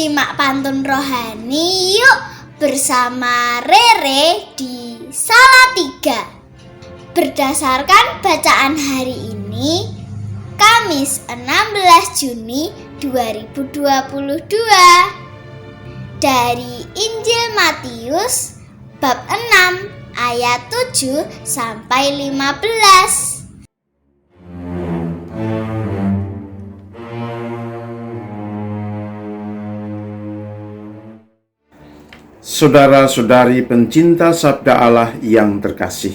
Simak pantun rohani yuk bersama Rere di Salatiga. Berdasarkan bacaan hari ini, Kamis 16 Juni 2022, dari Injil Matius bab 6 ayat 7 sampai 15. Saudara-saudari pencinta Sabda Allah yang terkasih,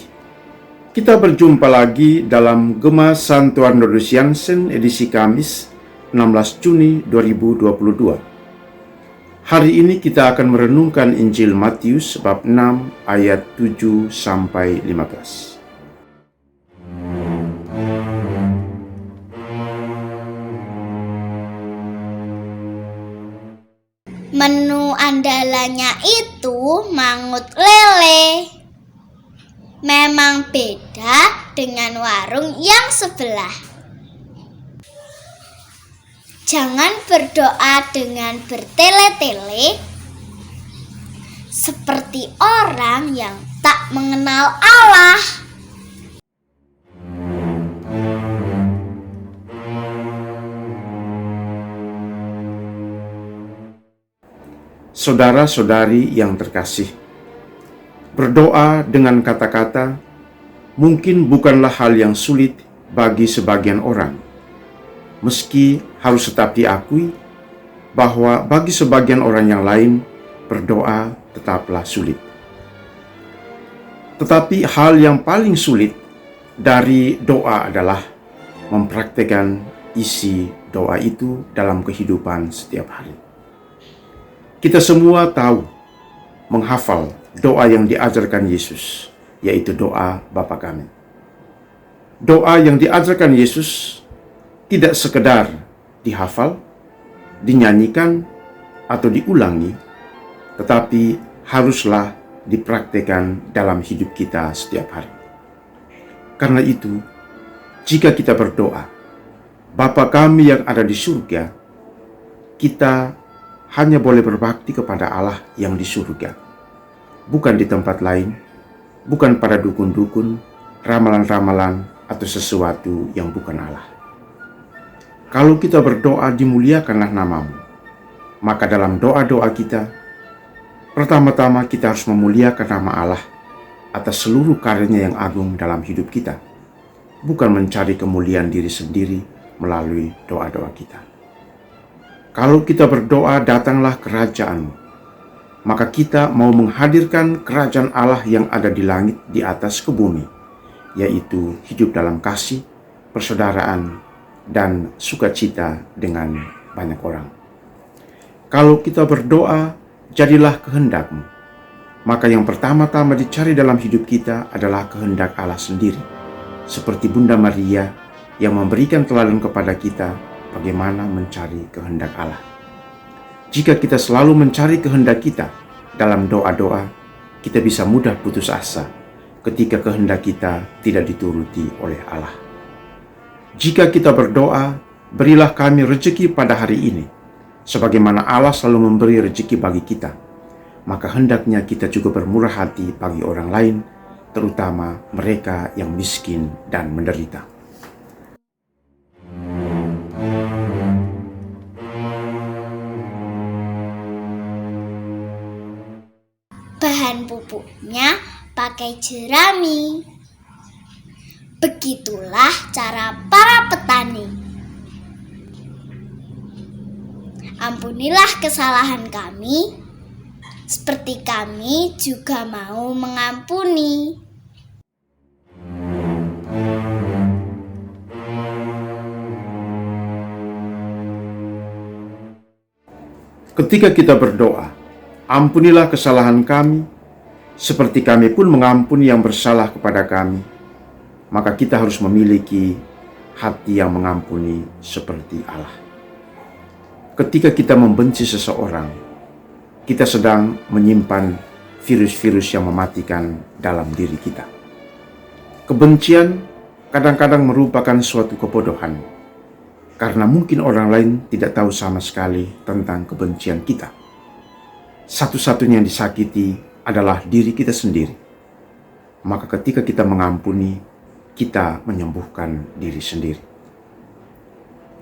kita berjumpa lagi dalam Gema Santuan Nordosiansen edisi Kamis 16 Juni 2022. Hari ini kita akan merenungkan Injil Matius bab 6 ayat 7 sampai 15. Menu andalannya itu mangut lele. Memang beda dengan warung yang sebelah. Jangan berdoa dengan bertele-tele seperti orang yang tak mengenal Allah. Saudara-saudari yang terkasih, berdoa dengan kata-kata mungkin bukanlah hal yang sulit bagi sebagian orang, meski harus tetap diakui bahwa bagi sebagian orang yang lain, berdoa tetaplah sulit. Tetapi hal yang paling sulit dari doa adalah mempraktikkan isi doa itu dalam kehidupan setiap hari. Kita semua tahu, menghafal doa yang diajarkan Yesus, yaitu doa Bapa Kami. Doa yang diajarkan Yesus tidak sekedar dihafal, dinyanyikan, atau diulangi, tetapi haruslah dipraktikkan dalam hidup kita setiap hari. Karena itu, jika kita berdoa, Bapa Kami yang ada di surga, kita hanya boleh berbakti kepada Allah yang di surga, bukan di tempat lain, bukan pada dukun-dukun, ramalan-ramalan, atau sesuatu yang bukan Allah. Kalau kita berdoa dimuliakanlah namamu, maka dalam doa-doa kita, pertama-tama kita harus memuliakan nama Allah atas seluruh karyanya yang agung dalam hidup kita, bukan mencari kemuliaan diri sendiri melalui doa-doa kita. Kalau kita berdoa, datanglah kerajaan-Mu, maka kita mau menghadirkan kerajaan Allah yang ada di langit di atas ke bumi, yaitu hidup dalam kasih, persaudaraan, dan sukacita dengan banyak orang. Kalau kita berdoa, jadilah kehendak-Mu, maka yang pertama-tama dicari dalam hidup kita adalah kehendak Allah sendiri, seperti Bunda Maria yang memberikan teladan kepada kita bagaimana mencari kehendak Allah. Jika kita selalu mencari kehendak kita dalam doa-doa, kita bisa mudah putus asa ketika kehendak kita tidak dituruti oleh Allah. Jika kita berdoa, berilah kami rezeki pada hari ini, sebagaimana Allah selalu memberi rezeki bagi kita, maka hendaknya kita juga bermurah hati bagi orang lain, terutama mereka yang miskin dan menderita. Bahan pupuknya pakai jerami. Begitulah cara para petani. Ampunilah kesalahan kami, seperti kami juga mau mengampuni. Ketika kita berdoa, ampunilah kesalahan kami, seperti kami pun mengampuni yang bersalah kepada kami, maka kita harus memiliki hati yang mengampuni seperti Allah. Ketika kita membenci seseorang, kita sedang menyimpan virus-virus yang mematikan dalam diri kita. Kebencian kadang-kadang merupakan suatu kebodohan, karena mungkin orang lain tidak tahu sama sekali tentang kebencian kita. Satu-satunya yang disakiti adalah diri kita sendiri. Maka ketika kita mengampuni, kita menyembuhkan diri sendiri.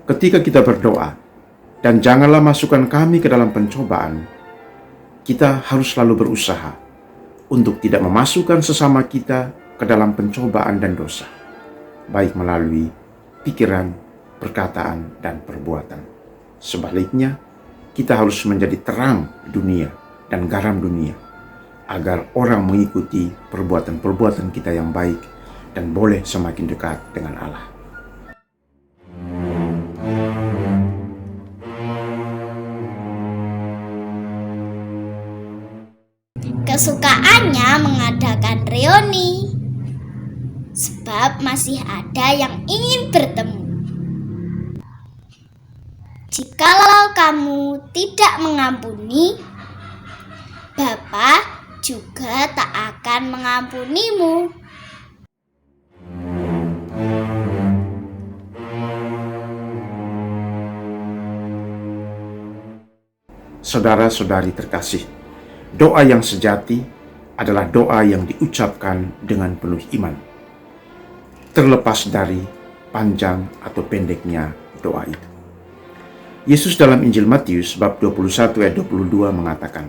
Ketika kita berdoa, dan janganlah masukkan kami ke dalam pencobaan, kita harus selalu berusaha untuk tidak memasukkan sesama kita ke dalam pencobaan dan dosa, baik melalui pikiran, perkataan, dan perbuatan. Sebaliknya, kita harus menjadi terang dunia dan garam dunia, agar orang mengikuti perbuatan-perbuatan kita yang baik dan boleh semakin dekat dengan Allah. Kesukaannya mengadakan reuni, sebab masih ada yang ingin bertemu. Jikalau kamu tidak mengampuni, Bapa juga tak akan mengampunimu. Saudara-saudari terkasih, doa yang sejati adalah doa yang diucapkan dengan penuh iman, terlepas dari panjang atau pendeknya doa itu. Yesus dalam Injil Matius bab 21 ayat 22 mengatakan,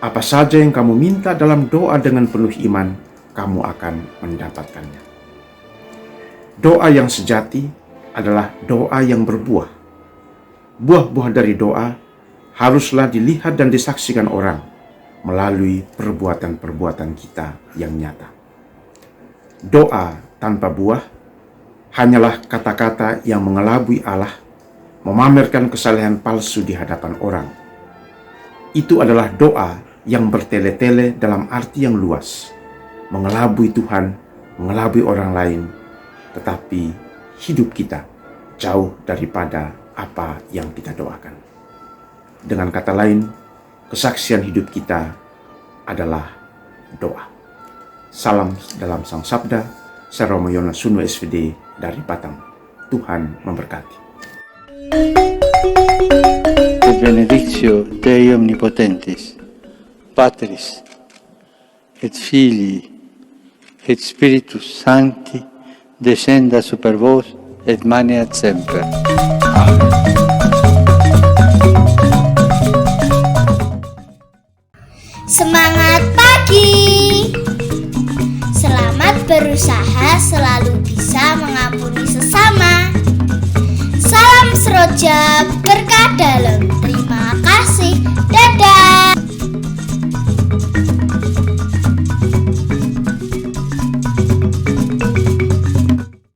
"Apa saja yang kamu minta dalam doa dengan penuh iman, kamu akan mendapatkannya." Doa yang sejati adalah doa yang berbuah. Buah-buah dari doa haruslah dilihat dan disaksikan orang melalui perbuatan-perbuatan kita yang nyata. Doa tanpa buah hanyalah kata-kata yang mengelabui Allah, memamerkan kesalehan palsu di hadapan orang. Itu adalah doa yang bertele-tele dalam arti yang luas, mengelabui Tuhan, mengelabui orang lain, tetapi hidup kita jauh daripada apa yang kita doakan. Dengan kata lain, kesaksian hidup kita adalah doa. Salam dalam Sang Sabda, saya Romo Yonas Sunu SVD dari Batam. Tuhan memberkati. Et benedictio Dei Omnipotentis, Patris, et Filii, et Spiritus Sancti, descenda super vos, et maneat semper. Amen. Semangat pagi! Selamat berusaha selalu bisa mengampuni sesama. Salam seroja berkah dalam.